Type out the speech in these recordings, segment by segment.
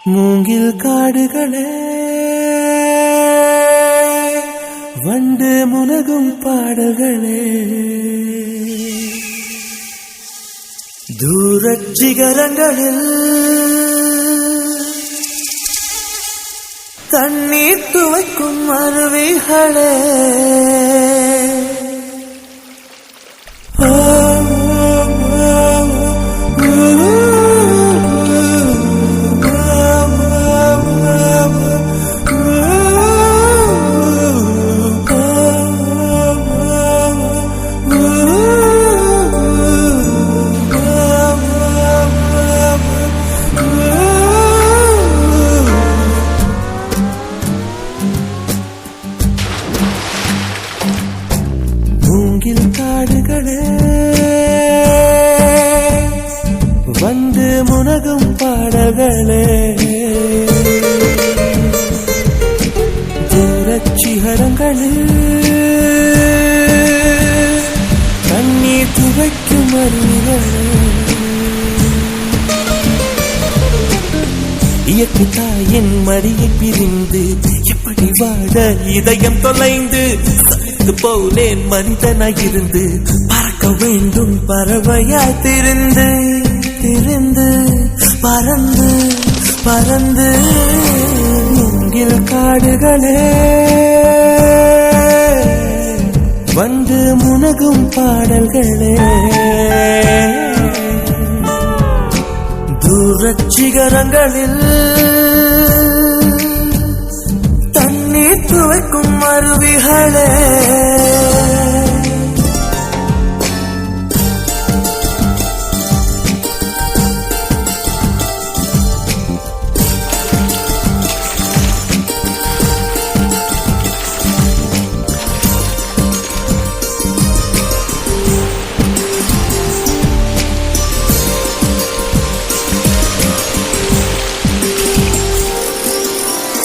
மூங்கில் காடுகளே வண்டு முனகும் பாடல்களே தூரச் சிகரங்களில் தண்ணீர் துவைக்கும் அருவிகளே மூங்கில் காடுகளே வந்து முனகும் பாடல்களே தூரச் சிகரங்களில் தண்ணீர் துவைக்கும் அருவிகளே இயற்கை தாயின் மடியை பிரிந்து எப்படி வாழ இதயம் தொலைந்து போலேன் மனிதனாயிருந்து பறக்க வேண்டும் பறவையாய் திரிந்து திரிந்து பறந்து பறந்து மூங்கில் காடுகளே வந்து முனகும் பாடல்களே தூரச் சிகரங்களில் தண்ணீர் துவைக்கும் அருவிகளே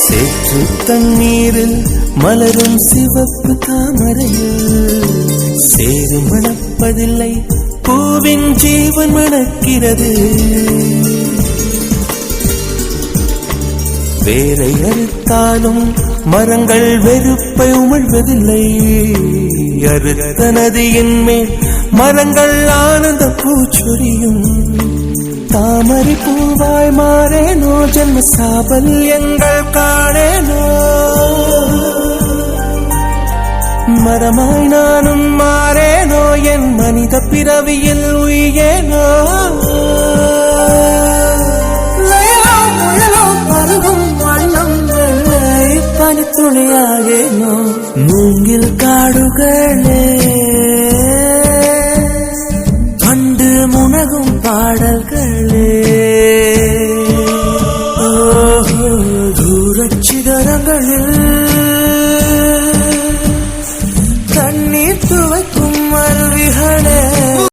சேற்று தண்ணீரில் மலரும் சிவப்பு தாமரையில் சேறு மணப்பதில்லை பூவின் ஜீவன் மணக்கிறது வேரை அறுத்தாலும் மரங்கள் வெறுப்பை உமிழ்வதில்லை அறுத்த நதியின் மேல் மரங்கள் ஆனந்த பூச்சொரியும் தாமரை பூவாய் மாறேனோ ஜன்ம சாபல்யங்கள் காணேனோ மரமாய் நானும் மாறேனோ என் மனித பிறவியில் உயேனோ முயலோ பருகும் வண்ணம் பனித்துணையாகேனோ மூங்கில் காடுகளே வண்டு முனகும் பாடல்களே தூரச் சிகரங்களில்